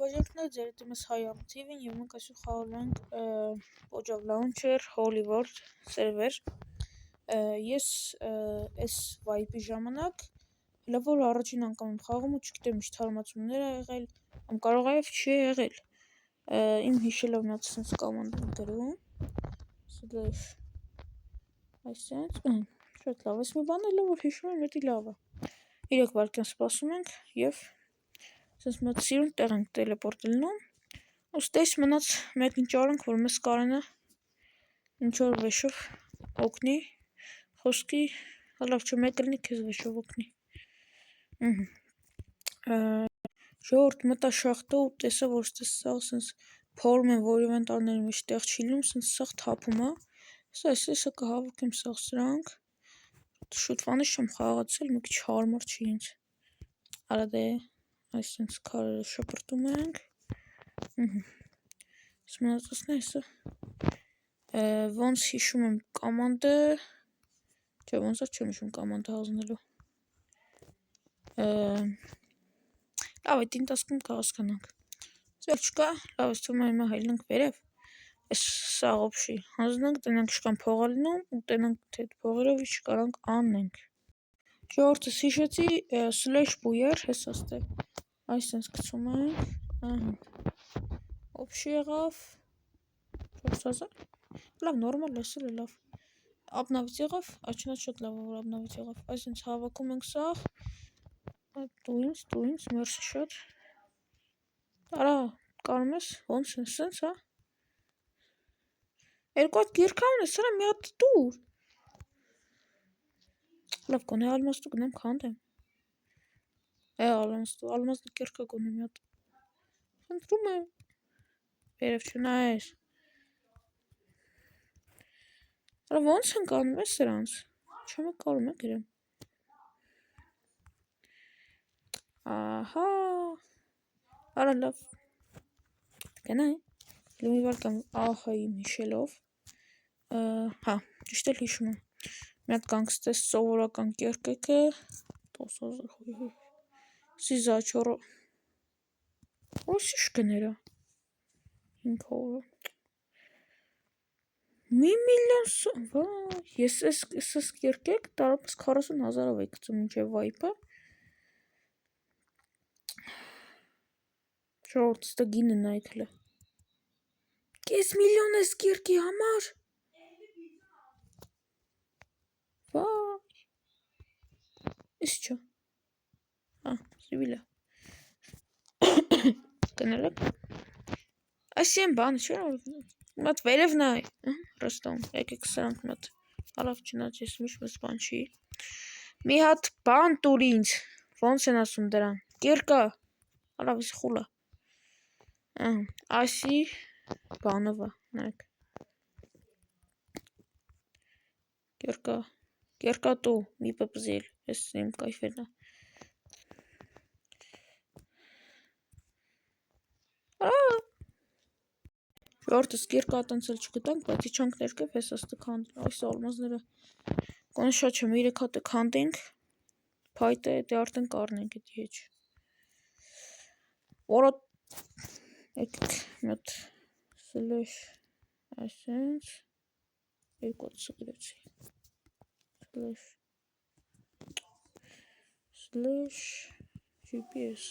Ողջույն ձեր դիմաց Հայամ TV-ին եւ մենք այսօր խաղալու ենք Pojave Launcher Holy World server։ Ես այս vibe-ի ժամանակ հələ որ առաջին անգամ եմ խաղում ու չգիտեմ ինչ թարմացումներ ա եղել, կամ կարող է չի եղել։ Իմ հիշելով մի հատ sense կոմանդ եմ գրում / այսպես շատ լավ, այս մի բան էլ որ հիշում եմ էդի լավ է։ 3 վայրկյան սպասում ենք եւ sense մի հատ սիրուն տեղ ենք տելեպորտ լինում։ Ոստես մնաց մեկ ինչ արենք, որ մեզ կարենա ինչ որ վեշով օգնի, խոսքի, լավ չէ մեկ լինի քեզ վեշով օգնի։ Ժողովուրդ մտա շախտը ու տեսա որ սաղ sense փորում են, որ ինվենտարների մեջ տեղ չի լինում, sense սաղ թափում է։ Սա կհավաքեմ սաղ սրանք։ Շուտվանից չեմ խաղացել, մի քիչ հարմար չի ինձ։ Արա դե այս sense քարերը շպրտում ենք։ Սմնացածն է սա։ Ոնց հիշում եմ կոմանդը, չէ ոնց չեմ հիշում կոմանդը հանձնելու։ Լավ է, տինտասկում կհասկանանք։ Ձեր չկա, լավ է, թվում է հիմա հայլնենք վերև։ Այս սաղ օբշի հանձնենք, տնենք շկան փողա լինում ու տնենք թե փողերով ինչ կարանք անենք։ Ժողովուրդս հիշեցի /booyer հեսա ստե։ Այս sense գցում ենք, օբշի եղավ 4000, լավ նորմալ է, սել է լավ։ Ապնավից եղավ, աչնած շատ լավ որ ապնավից եղավ, այս sense հավաքում ենք սաղ, դու ինձ, մերսի շատ։ Արա, կարում ես, ոնց sense, հա։ Երկու հատ գիրքան է, սրա մի հատ դուր։ Լավ կոնե ալմաստու գնեմ քանդեմ։ Ալմաստու կերկա գոնե մի հատ։ Խնդրում եմ։ Վերև չնայես։ Արա ոնց են կանում ես սրանց։ Չեմ կարում է գրեմ։ Ահա։ Արա լավ։ Գնա։ Լումի վարկամ ահա իմ հիշելով։ Հա, ճիշտ էլ հիշում եմ։ Մի հատ գանգստես սովորական կերկեկը 10000 հույ։ Սիզաչորը։ Ոսիշ կներա։ 500։ 1 միլիոն վայ, ես էս կերկեք տարապես 40000-ով է գցում մինչև վայպը։ Ժողովուրդ ստա գինը նայեք հլը։ Կես միլիոն էս կերկի համար։ Վայ։ Ես չէ։ Սիվիլա։ Կներեք։ Այսի են բանը չէ, մատ վերև նայ, Ռոստոմ, եկեք սրանք մատ, ալավ չնաց ես միշտ բան չի։ Մի հատ բան տուր ինձ, ոնց են ասում դրան, կերկա, ալավ ես խուլա։ Այսի բանովա, նայք։ Կերկա տու, մի պպզիլ, ես իմ կայֆենա։ Ժողովուրդս կերկա ատանցել չգտանք, բայց իչանք ներկև ես աստը քանդել, այս ալմազները կոնե շատ չեմ 3 հատ է քանդենք, փայտը դե արդեն կառնենք էդի հետ։ Որը եկեք մոտ / այսենց 200 գրեցի / GPS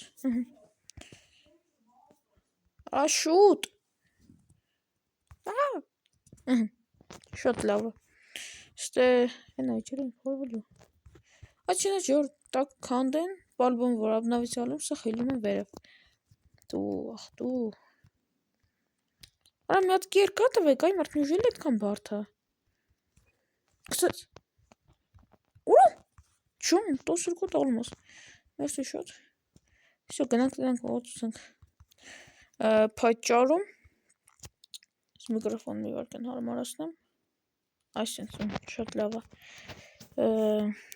Աշուտ շատ լավ է։ Ստե հենա իջեր են փորվելու։ Աչինա ջոր տակ քանդեն, բալբոն որ ապնավից ալում, սա խելում են վերև։ Դու Արա մի հատ կերկա տվեք, այ մարդ նուժել այդքան բարդ է։ Կսած։ Ուրա։ Չում, 12 ալմաս։ Մերսի շատ։ Всё, գնանք ոտսանք։ Փայճարում։ Միկրոֆոնն մի վարքան հարմարացնեմ։ Այսինքն շատ լավ է։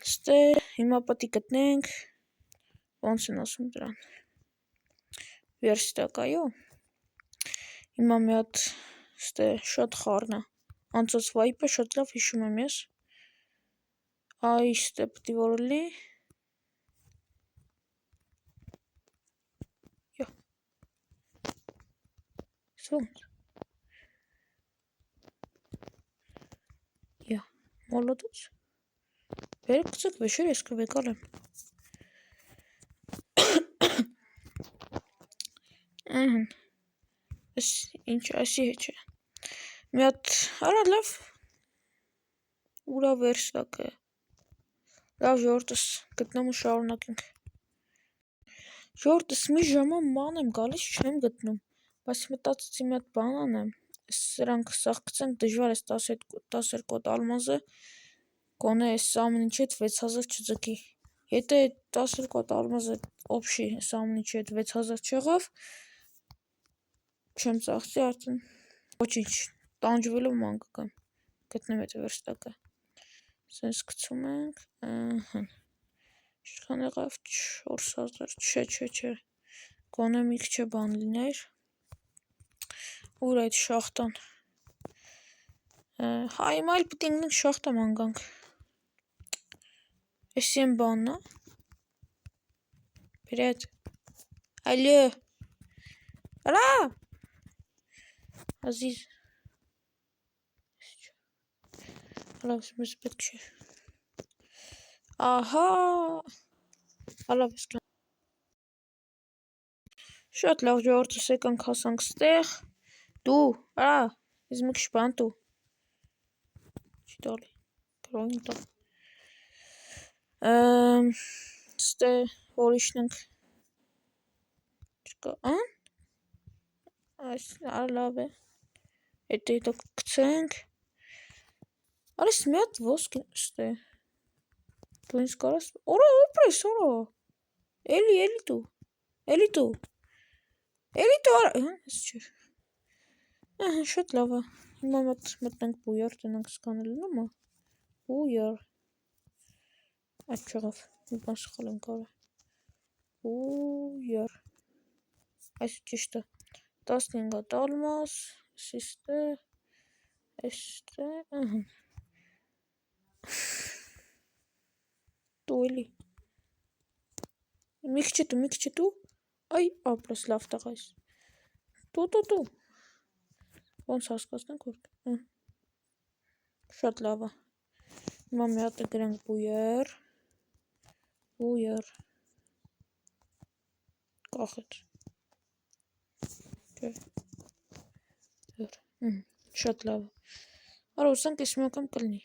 Ստե հիմա պետք է գտնենք ոնց են ասում դրան։ Վերստակայո։ Հիմա մի հատ ստե շատ խառնա։ Անցած վայպը շատ լավ հիշում եմ ես։ Այ ստե պետք է որ լինի։ Ոնց։ Я. Молодец։ Վերցեք վեշեր ես կվեկալ եմ։ Ահա։ Ինչ ասի հետ չէ։ Մի հատ արա լավ ուրա վերստակը։ Լավ ժողովուրդս գտնեմ ու շարունակենք։ Ժողովուրդս մի ժամը ման եմ գալիս չեմ գտնում, բայց մտածեցի մի հատ բան անեմ։ Սրանք սաղկցենք դժվար է 12 ալմազը գոնե այս ամեն ինչի հետ 6000 չձգի։ Եթե 12 ալմազը օբշի այս ամեն ինչի հետ 6000 չեղավ, չեմ ծախսի արդեն ոչինչ, տանջվելով ման կգամ։ Գտնեմ այդ վերստակը։ Սենց գցում ենք, ահա։ Ինչքան եղավ 4000, չէ, գոնե մի քիչ բան լիներ։ Ուր այդ շախտան։ Հա հիմա էլ պիտի ինքնին շախտա ման գանք։ Էսի են բանն, Привет. Алло. Алло. Ազիզ։ Լավ, ես պետք չէ։ Ահա։ Լավ, ես կան։ Շատ լավ ժողովուրդս եկանք հասանք ստեղ։ Դու, արա, ես մի քիչ բան տու։ Չի տալի։ Գրոին տա։ Ստե որիշն ենք։ Չկա, ան։ Այս լավ է։ Հետո գցենք։ Արես մի հատ ոսկի ստե։ Դու ինձ կարաս։ Օրա, օպրես, օրա։ Էլի դու։ Արա, ես չէ։ Ահա, շատ լավ է։ Հիմա մտնենք բույր, տնենք սկանելու նոմա։ Բույր։ Այդ չեղավ, մի բան սխալ եմ կարա։ Բույր։ Այս ճիշտ է։ 15 ալմազ, էստե, ահա։ Դու էլի։ Մի քիչ դու։ Այ, ապրես լավ տղա ես։ Դու։ Ոնց հասկացնենք որ։ Շատ լավ է։ Հիմա մի հատ գրենք բույր։ Կախեց։ Չէ։ Շատ լավ է։ Արա ուսանք ես մի ակամ կլնի։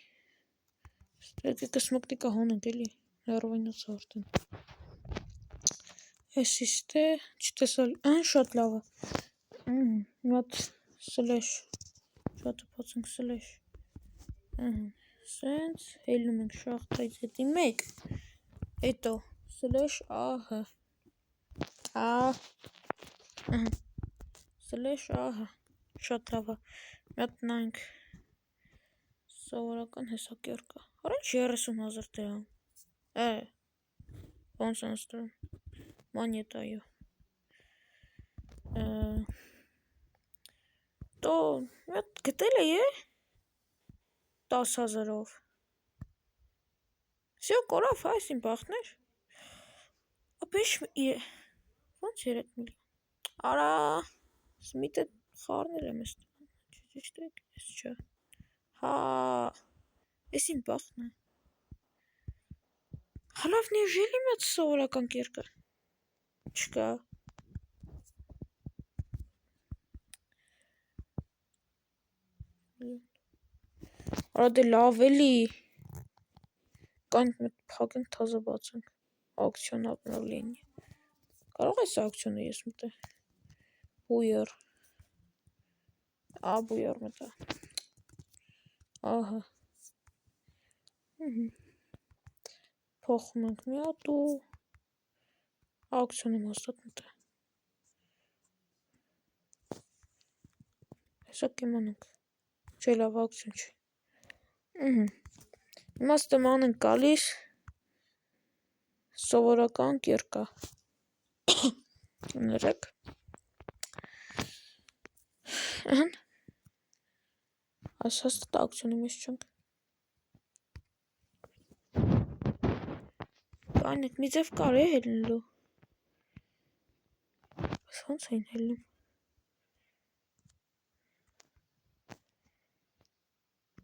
Ստեկի կսմոկտիկա հոնենք էլի։ Լարվայնոց արդեն։ Ես իստե, չտեսալ, շատ լավ է։ Մի հատ սլեշ, շատը պացենք սլեշ։ Սենց, հելնում ենք շաղթայից հետի մեկ, հետո սլեշ ահը, սլեշ ահը, շատ լավ է, մի հատ նայնք սովորական հեսակյարկա, առանչ 30,000 տեղամ, ոնց անստրում, մանետայո, տո, մի հատ գտել է 10,000-ով, Всё, կորավ, այս իմ բախտներ, ապեշ, ոնց 3 միլիոն, արա, սմիտը խարներ եմ ես, ճիշտ է, ես չէ, հա, ես իմ բախտն է, հալավ նեժելի մեծ սովորական կերկը, չկա, արա դե լավ էլի, կանք մետ պակենք թազը բացենք, ակցիոն ապնով լինի, կարող ես ակցիոնը ես մտը, բույր մտա, ահա, փոխում ենք մի հատ ու ակցիոն եմ հաստատ մտը, հեսա կիմանենք, չէ լավ ակցիոն չի, իմաստը ման ենք գալիս, սովորական կերկա, ներեք, այս հաստատ ակցիոնի մեջ չենք, կանեք մի ձև կար է հելնելու, ոնց էին հելնում,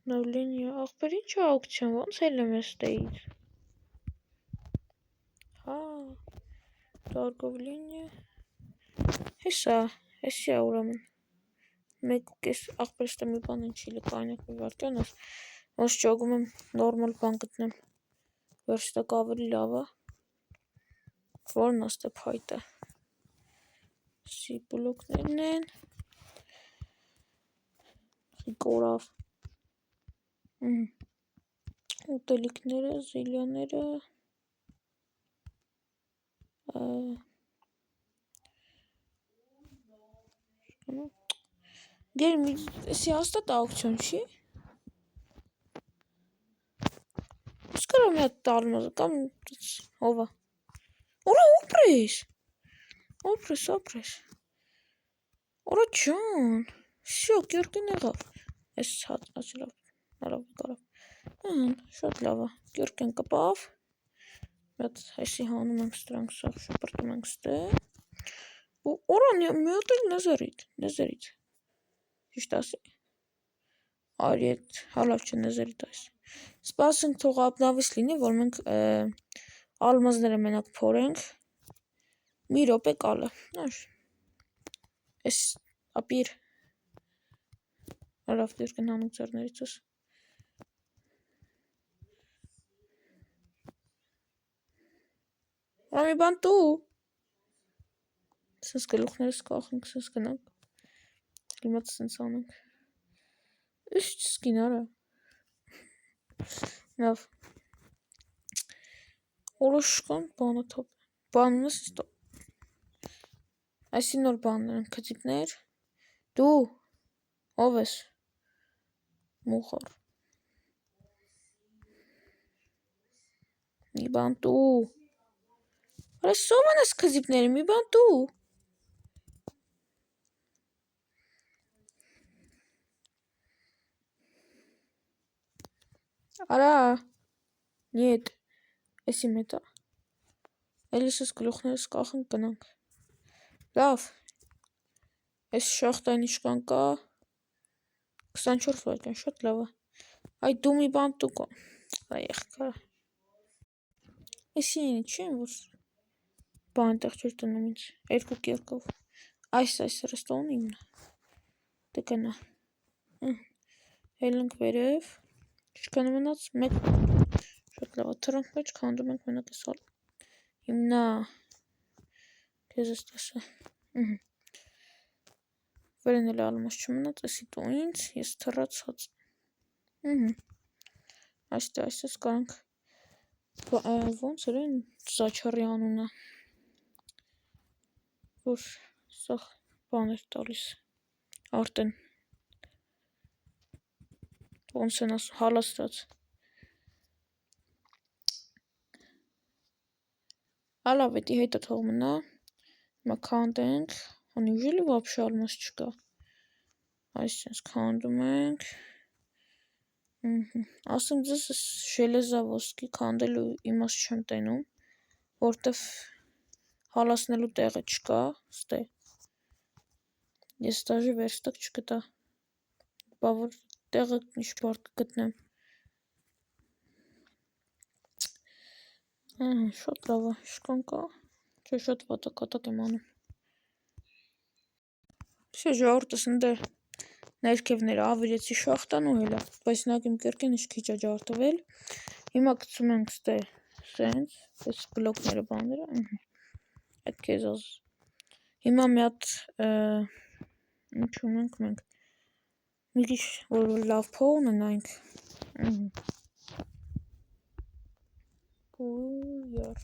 Обновление. Ախպեր ինչ է աուկցիոն, ոնց էլ եմ էստեից։ Հա, торговление։ Հեսա, հեսի է ուրեմն։ 1.5 ախպեր ստե մի բան ինչի լկայնակ մի վարկյանս, ոնց ճոգում եմ նորմալ բան գտնեմ, վերստակ ավելի լավ է, որն աստե փայտը։ Սի բլոկներն են, կորավ, ուտելիքները, զիլյաները, գեր սի հաստատ աուկցիոն չի, սկարա մի հատ տալմազը կամ հովա, ուրա օպրես, ուրա ճան, սյո կյորկին եղավ, ես հացի լավ կարավ, շատ լավ է, կյորկին կպավ, մետ հեսի հանում ենք ստրանք սաղ շպրտում ենք ստե, ուրա մի հատ էլ նեզերից, ճիշտ ասի, արի էտ հալավ չէ նեզերիտ այս, սպասենք թող ապնավիս լինի, որ մենք ալմազները մենակ փորենք, մի ռոպե կալը, ես ապիր, հալավ կյորկին հանուկ ձերներից ես, ուրա մի բան տու, սենց գլուխներս կախենք, սենց գնանք, լիմաց սենց անենք, ես չսկին արա, նավ, ուրա շկան բանը թոպ, բանն ես ստո, այսի նոր բաններ են կծիպներ, դու, ով ես, մուխար, մի բան տու, արա սոման ես կզիպների, մի բան տու, արա, նիետ, էսի մետա, էլիս ես գլուխներս կախենք գնանք, լավ, ես շախտային իշկան կա, 24 վարկյան, շատ լավ է, այ դու մի բան տու կո, այ եղքարը, էսի ինի չի են, որ բան տեղ չեր տնում ինձ, երկու կերկով, այս ռեստողն իմն, դե կնա, հելնք վերև, շկանը մնաց, մեկ, շատ լավ է, թրանք մեջ կանդում ենք մենակ ես հալ, իմնա, կեզ ես տեսը, վերեն էլ ալմաս չմնաց, էսի տու ինձ, ես թրած հաց, այստե այսես կարանք, ոնց էր են զաչարի անունը, որ սաղ բան էր տալիս, արտեն, ոնց են ասում, հալաստած, ալավ էտի հետը թող մնա, հիմա կանդենք, անիժելի վապշա ալմաս չկա, այս սենց կանդում ենք, ասեմ ձեզ ժելեզավոսկի կանդելու իմաստ չեմ տենում, որտև հալասնելու տեղը չկա, ստե, ես դաժի վերստակ չկտա, բավոր տեղը ինչ բարդ կգտնեմ, շատ լավ է, իշկան կա, չէ շատ վատակատակ եմ անում, չէ ժողորդս ընդե ներքևները ավիրեցի շախտան ու հելա, բայց նակ իմ կերկին ինչ քիչ է ջարդվել, հիմա կծում ենք ստե սենց, ես բլոկները բաները, այդ կեզ ազ, հիմա մի հատ, ինչ ունենք մենք, մի քիչ որ լավ փող ունենայինք, բույր,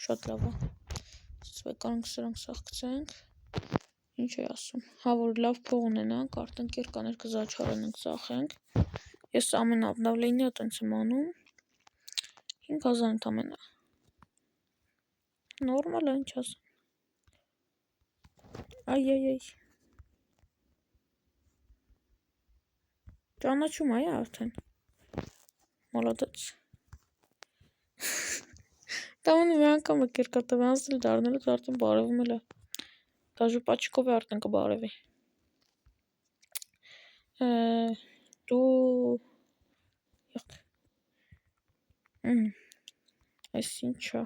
շատ լավ է, սվեկանք սրանք սաղ կծենք, ինչ է ասում, հա որ լավ փող ունենանք, արդեն կերկաներ կզաչարանենք ծախենք, ես ամեն ապնավլենյա տենց եմ անում, 5000 ընդամենը, նորմալ է, ինչ ասեմ, այ, ճանաչում այ արդեն, մոլադեց, տամանը մի անգամ է կերկատով անցել դարնելուց արդեն բարևում էլ է, դաժու պաչիկով է արդեն կբարևի, Դու այս ինչա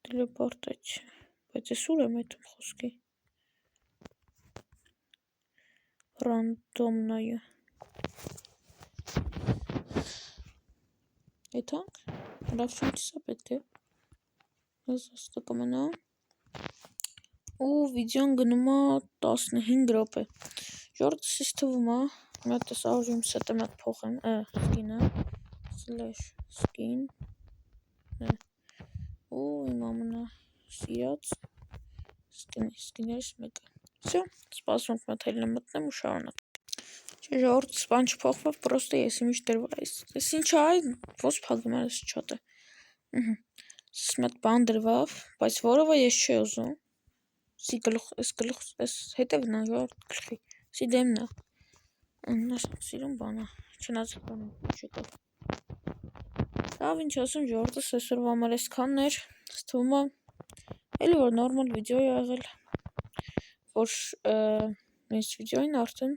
տելեպորտացիա, բայց ես ուր եմ այդում խոսքի ռանդոմնայը եթանք լավ չեմ չիսա պետք է ես ոստը կմնա ու վիդեոն գնում է 15 րոպե ժորդս ես թվում է մատ ես ավժիմ սետը մատ փոխեմ սկինը /skin ու իմ ամենա սիրած սկիներից մեկը всё սպասում ենք մատ հելնեմ մտնեմ ու շարունակ ժողովուրդ բան չփոխվավ պրոստը ես իմիջ դրվա այս ինչա ոնց փակվում է այս չաթը մատ բան դրվավ բայց որովը ես չի ուզում սի գլուխ այս հետևն է ժողովուրդ գլխի սի դեմն է սիրուն բան է չնայած բան չկա լավ ինչ ասում ժողովուրդս այսօրվա համար այսքանն էր թվում է էլի որ նորմալ վիդեո է եղել որ այս վիդեոին արդեն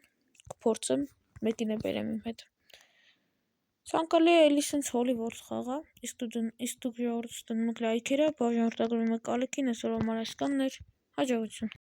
կփորձեմ մեկին է բերեմ իմ հետ ցանկալի է էլի սենց հոլիվորդ խաղա իսկ դուք ժողովուրդ դնում եք լայքերը բաժանորդագրում եք ալիքին այսօրվա համար այսքանն էր հաջողություն